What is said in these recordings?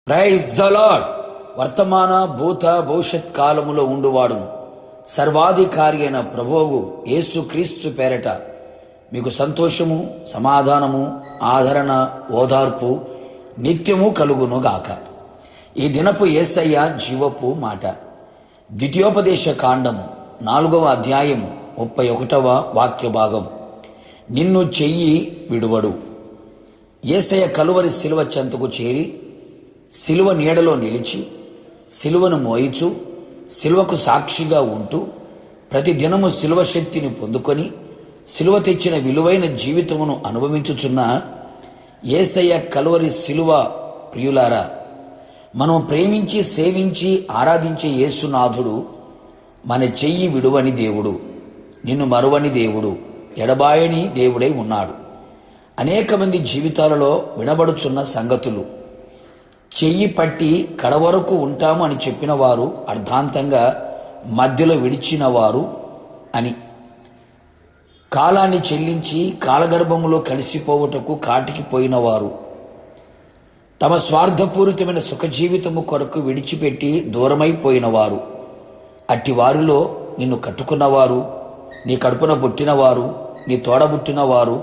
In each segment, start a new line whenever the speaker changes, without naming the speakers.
Praise the lord. వర్తమాన భూత భవిష్యత్ కాలములో ఉండువాడును సర్వాధికారి అయిన ప్రభువు యేసుక్రీస్తు పేరట మీకు సంతోషము, సమాధానము, ఆదరణ, ఓదార్పు నిత్యము కలుగునుగాక. ఈ దినపు యేసయ్య జీవపు మాట. ద్వితీయోపదేశ కాండము 4వ అధ్యాయము 31వ వాక్య భాగం. నిన్ను చెయ్యి విడువడు. యేసయ్య కలువరి శిలువ చెంతకు చేరి శిలువ నీడలో నిలిచి శిలువను మోయిచు శిలువకు సాక్షిగా ఉంటూ ప్రతి దినము శిలువ శక్తిని పొందుకొని శిలువ తెచ్చిన విలువైన జీవితమును అనుభవించుచున్న యేసయ్య కలువరి శిలువ ప్రియులారా, మనం ప్రేమించి సేవించి ఆరాధించే యేసునాథుడు మన చెయ్యి విడువని దేవుడు, నిన్ను మరువని దేవుడు, ఎడబాయని దేవుడై ఉన్నాడు. అనేక మంది జీవితాలలో వినబడుచున్న సంగతులు, చెయ్యి పట్టి కడవరకు ఉంటాము అని చెప్పిన వారు అర్ధాంతంగా మధ్యలో విడిచిన వారు అని, కాలాన్ని చెల్లించి కాలగర్భములో కలిసిపోవుటకు కాటికి పోయినవారు, తమ స్వార్థపూరితమైన సుఖజీవితము కొరకు విడిచిపెట్టి దూరమైపోయినవారు, అట్టి వారిలో నిన్ను కట్టుకున్నవారు, నీ కడుపున పుట్టినవారు, నీ తోడబుట్టినవారు,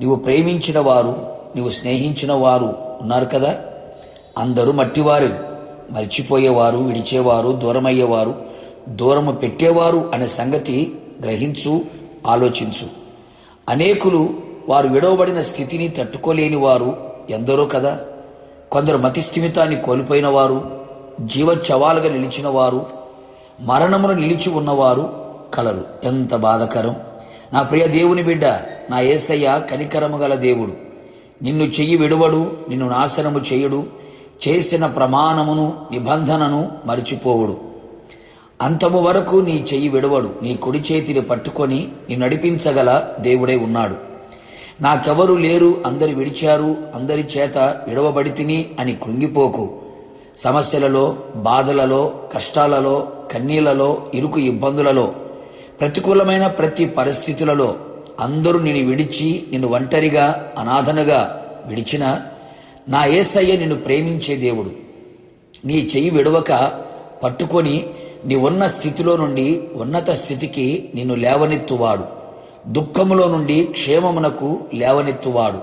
నీవు ప్రేమించిన వారు, నీవు స్నేహించిన వారు ఉన్నారు కదా. అందరూ మట్టివారు, మర్చిపోయేవారు, విడిచేవారు, దూరమయ్యేవారు, దూరము పెట్టేవారు అనే సంగతి గ్రహించు, ఆలోచించు. అనేకులు వారు విడవబడిన స్థితిని తట్టుకోలేని వారు ఎందరో కదా. కొందరు మతిస్థిమితాన్ని కోల్పోయిన వారు, జీవచ్చవాలుగా నిలిచిన వారు, మరణమును నిలిచి ఉన్నవారు కలరు. ఎంత బాధకరం! నా ప్రియ దేవుని బిడ్డ, నా యేసయ్య కనికరము గల దేవుడు. నిన్ను చెయ్యి విడువడు, నిన్ను నాశనము చేయుడు, చేసిన ప్రమాణమును నిబంధనను మరిచిపోవుడు. అంతము వరకు నీ చెయ్యి విడవడు, నీ కుడి చేతిని పట్టుకొని నీ నడిపించగల దేవుడై ఉన్నాడు. నాకెవరు లేరు, అందరు విడిచారు, అందరి చేత విడవబడితిని అని కృంగిపోకు. సమస్యలలో, బాధలలో, కష్టాలలో, కన్నీళ్లలో, ఇరుకు ఇబ్బందులలో, ప్రతికూలమైన ప్రతి పరిస్థితులలో అందరూ నిన్ను విడిచి నిన్ను ఒంటరిగా అనాథనగా విడిచిన నా యేసయ్య నిన్ను ప్రేమించే దేవుడు. నీ చెయ్యి విడవక పట్టుకొని నీ ఉన్న స్థితిలో నుండి ఉన్నత స్థితికి నిన్ను లేవనెత్తువాడు. దుఃఖములో నుండి క్షేమమునకు లేవనెత్తువాడు.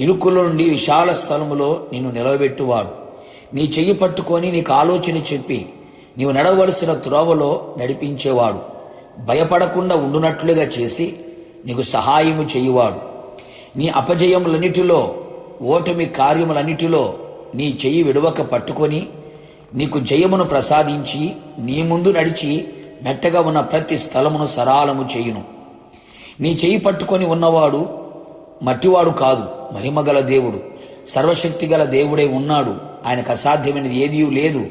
ఇరుకులో నుండి విశాల స్థలములో నిన్ను నిలవబెట్టువాడు. నీ చెయ్యి పట్టుకొని నీకు ఆలోచన చెప్పి నీవు నడవలసిన త్రోవలో నడిపించేవాడు. భయపడకుండా ఉండునట్లుగా చేసి నీకు సహాయము చేయువాడు. నీ అపజయములన్నిటిలో, ఓటమి కార్యములన్నిటిలో నీ చెయ్యి విడవక పట్టుకొని నీకు జయమును ప్రసాదించి నీ ముందు నడిచి మెట్టగా ఉన్న ప్రతి స్థలమును సరాలము చేయును. నీ చెయ్యి పట్టుకొని ఉన్నవాడు మట్టివాడు కాదు, మహిమగల దేవుడు, సర్వశక్తిగల దేవుడై ఉన్నాడు. ఆయనకు అసాధ్యమైనది ఏదీ లేదు.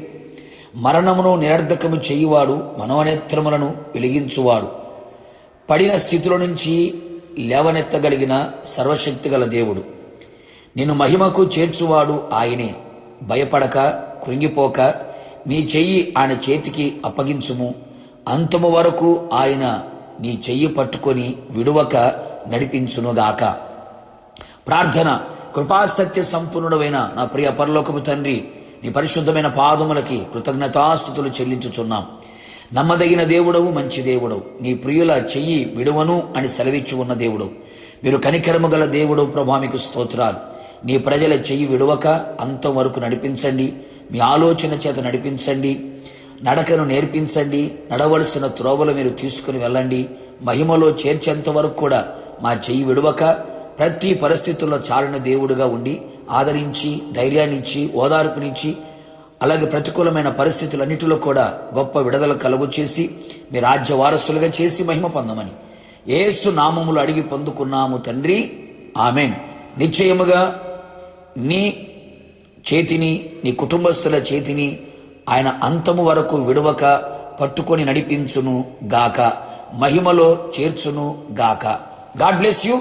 మరణమును నిరర్ధకము చేయువాడు, మనోనేత్రములను వెలిగించువాడు, పడిన స్థితిలో నుంచి లేవనెత్తగలిగిన సర్వశక్తిగల దేవుడు. నిన్ను మహిమకు చేర్చువాడు ఆయనే. భయపడక, కృంగిపోక నీ చెయ్యి ఆయన చేతికి అప్పగించుము. అంతము వరకు ఆయన నీ చెయ్యి పట్టుకొని విడువక నడిపించునుగాక. ప్రార్థన. కృపాసత్య సంపూర్ణుడైన నా ప్రియ పరలోకపు తండ్రి, నీ పరిశుద్ధమైన పాదములకి కృతజ్ఞతాస్తుతులు చెల్లించుచున్నాం. నమ్మదగిన దేవుడవు, మంచి దేవుడవు, నీ ప్రియుల చెయ్యి విడువను అని సెలవిచ్చి ఉన్న దేవుడు. మీరు కనికరము గల దేవుడు ప్రభా, మీకు స్తోత్రాలు. నీ ప్రజల చెయ్యి విడువక అంతం వరకు నడిపించండి. మీ ఆలోచన చేత నడిపించండి. నడకను నేర్పించండి. నడవలసిన త్రోవలు మీరు తీసుకుని వెళ్ళండి. మహిమలో చేర్చేంత వరకు కూడా మా చెయ్యి విడువక ప్రతి పరిస్థితుల్లో చాలిన దేవుడుగా ఉండి ఆదరించి, ధైర్యాన్నిచ్చి, ఓదార్పునిచ్చి, అలాగే ప్రతికూలమైన పరిస్థితులన్నిటిలో కూడా గొప్ప విడుదల కలుగు చేసి మీ రాజ్య వారసులుగా చేసి మహిమ పొందమని యేసు నామములు అడిగి పొందుకున్నాము తండ్రి, ఆమెన్. నిశ్చయముగా నీ చేతిని, నీ కుటుంబస్తుల చేతిని ఆయన అంతము వరకు విడవక పట్టుకొని నడిపించును గాక, మహిమలో చేర్చును గాక. God bless you.